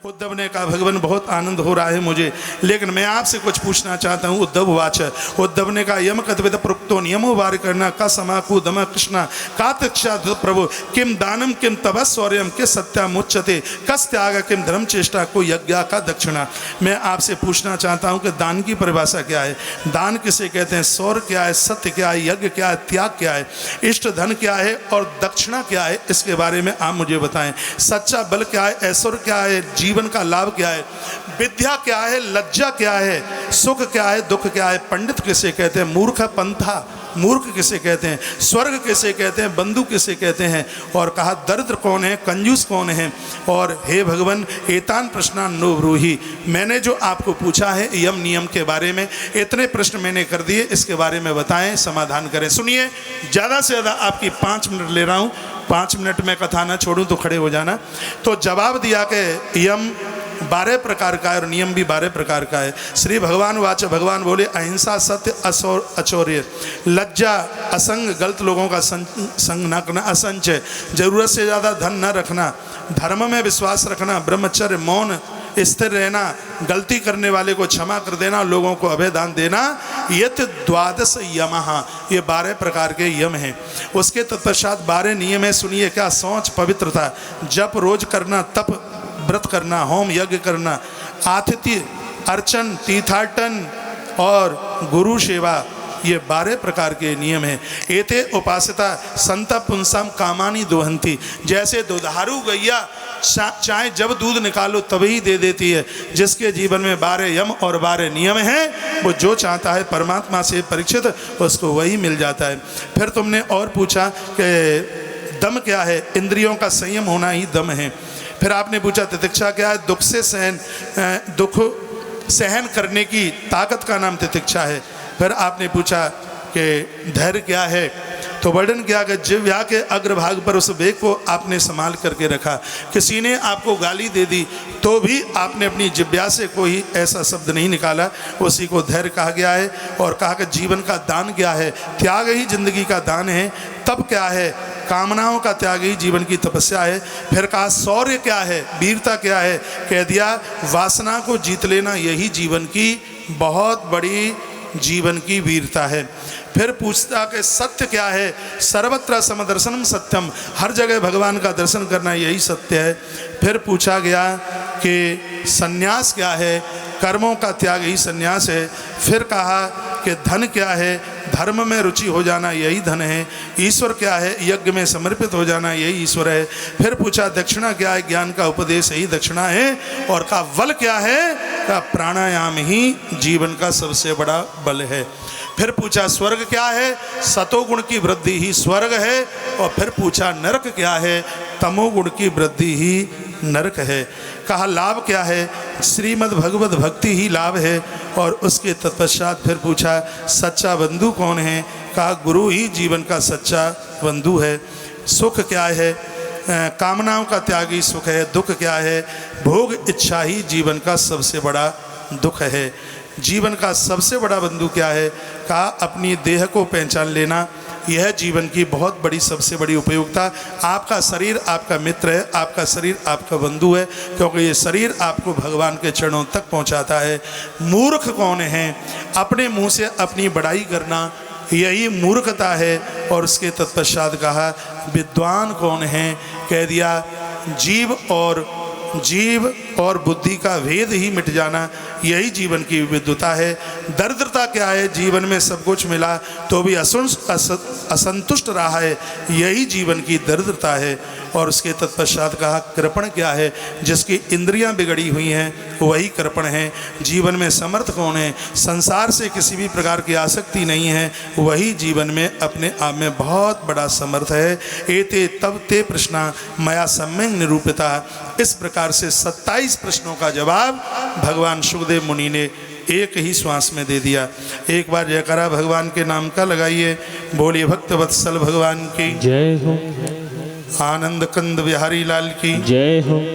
उद्धव ने कहा भगवान बहुत आनंद हो रहा है मुझे, लेकिन मैं आपसे कुछ पूछना चाहता हूँ। उद्धव वाच, उद्धव ने कहा यम कथविद प्रोक्तो नियमो वार करना का समाकु दम कृष्णा का तक्षा प्रभु किम दानम किम तपस्वर्यम के सत्यामुच्यते कस त्याग किम धर्म चेष्टा को यज्ञ का दक्षिणा। मैं आपसे पूछना चाहता हूँ कि दान की परिभाषा क्या है, दान किसे कहते हैं, शौर्य क्या है, सत्य क्या है, यज्ञ क्या है, त्याग क्या है, इष्ट धन क्या है और दक्षिणा क्या है, इसके बारे में आप मुझे बताएं। सच्चा बल क्या है, ऐश्वर्य क्या है, जीवन का लाभ क्या है, विद्या क्या है, लज्जा क्या है, सुख क्या है, दुख क्या है, पंडित किसे कहते हैं, मूर्ख पंथा मूर्ख किसे कहते हैं, स्वर्ग किसे कहते हैं, बंधु किसे कहते हैं, और कहा दरिद्र कौन है, कंजूस कौन है। और हे भगवान एतान प्रश्नान नो ब्रूहि, मैंने जो आपको पूछा है यम नियम के बारे में, इतने प्रश्न मैंने कर दिए, इसके बारे में बताएं, समाधान करें। सुनिए, ज़्यादा से ज़्यादा आपकी 5 मिनट ले रहा हूँ, 5 मिनट में कथा ना छोड़ूं तो खड़े हो जाना। तो जवाब दिया कि यम 12 प्रकार का है और नियम भी 12 प्रकार का है। श्री भगवान वाच, भगवान बोले अहिंसा, सत्य, अचौर्य, लज्जा, असंग, गलत लोगों का संग न करना, असंचय, जरूरत से ज़्यादा धन न रखना, धर्म में विश्वास रखना, ब्रह्मचर्य, मौन, स्थिर रहना, गलती करने वाले को क्षमा कर देना, लोगों को अभय दान देना, ये 12 यमः, ये 12 प्रकार के यम हैं। उसके तत्पश्चात 12 नियम है। सुनिए क्या, शौच, पवित्रता, जप रोज करना, तप व्रत करना, होम यज्ञ करना, आतिथ्य, अर्चन, तीर्थाटन और गुरु सेवा, ये 12 प्रकार के नियम हैं। एते उपासिता संत पुंसाम कामानी दोहंती, जैसे दुधारू गैया चाहे जब दूध निकालो तभी दे देती है, जिसके जीवन में 12 यम और 12 नियम हैं, वो जो चाहता है परमात्मा से परीक्षित उसको वही मिल जाता है। फिर तुमने और पूछा कि दम क्या है, इंद्रियों का संयम होना ही दम है। फिर आपने पूछा तितिक्षा क्या है, दुख से दुख सहन करने की ताकत का नाम तितिक्षा है। फिर आपने पूछा कि धैर्य क्या है, तो वर्णन किया कि जिह्वा के अग्रभाग पर उस वेग को आपने संभाल करके रखा। किसी ने आपको गाली दे दी तो भी आपने अपनी जिह्वा से कोई ऐसा शब्द नहीं निकाला, उसी को धैर्य कहा गया है। और कहा कि जीवन का दान क्या है, त्याग ही जिंदगी का दान है। तप क्या है, कामनाओं का त्याग ही जीवन की तपस्या है। फिर कहा शौर्य क्या है, वीरता क्या है, कह दिया वासना को जीत लेना यही जीवन की बहुत बड़ी जीवन की वीरता है। फिर पूछता कि सत्य क्या है, सर्वत्र समदर्शनम सत्यम, हर जगह भगवान का दर्शन करना यही सत्य है। फिर पूछा गया कि सन्यास क्या है, कर्मों का त्याग ही सन्यास है। फिर कहा कि धन क्या है, धर्म में रुचि हो जाना यही धन है। ईश्वर क्या है, यज्ञ में समर्पित हो जाना यही ईश्वर है। फिर पूछा दक्षिणा क्या है, ज्ञान का उपदेश यही दक्षिणा है। और कहा बल क्या है, कहा प्राणायाम ही जीवन का सबसे बड़ा बल है। फिर पूछा स्वर्ग क्या है, सतोगुण की वृद्धि ही स्वर्ग है। और फिर पूछा नरक क्या है, तमोगुण की वृद्धि ही नरक है। कहा लाभ क्या है, श्रीमद् भगवत भक्ति ही लाभ है। और उसके तत्पश्चात फिर पूछा सच्चा बंधु कौन है, कहा गुरु ही जीवन का सच्चा बंधु है। सुख क्या है, कामनाओं का त्याग ही सुख है। दुख क्या है, भोग इच्छा ही जीवन का सबसे बड़ा दुख है। जीवन का सबसे बड़ा बंधु क्या है, कहा अपनी देह को पहचान लेना, यह जीवन की बहुत बड़ी सबसे बड़ी उपयोगिता। आपका शरीर आपका मित्र है, आपका शरीर आपका बंधु है, क्योंकि ये शरीर आपको भगवान के चरणों तक पहुंचाता है। मूर्ख कौन है, अपने मुंह से अपनी बड़ाई करना यही मूर्खता है। और उसके तत्पश्चात कहा विद्वान कौन है, कह दिया जीव और बुद्धि का भेद ही मिट जाना यही जीवन की विद्वता है। दरिद्रता क्या है, जीवन में सब कुछ मिला तो भी असंतुष्ट रहा है, यही जीवन की दरिद्रता है। और उसके तत्पश्चात कहा कृपण क्या है, जिसकी इंद्रियां बिगड़ी हुई हैं वही कृपण है। जीवन में समर्थ कौन है, संसार से किसी भी प्रकार की आसक्ति नहीं है, वही जीवन में अपने आप में बहुत बड़ा समर्थ है। एते तब ते प्रश्ना मया सम्यक निरूपिता। इस प्रकार से 27 प्रश्नों का जवाब भगवान सुखदेव मुनि ने एक ही श्वास में दे दिया। एक बार जयकारा भगवान के नाम का लगाइए। बोलिए भक्त वत्सल भगवान की जय हो, आनंद कंद बिहारी लाल की जय हो।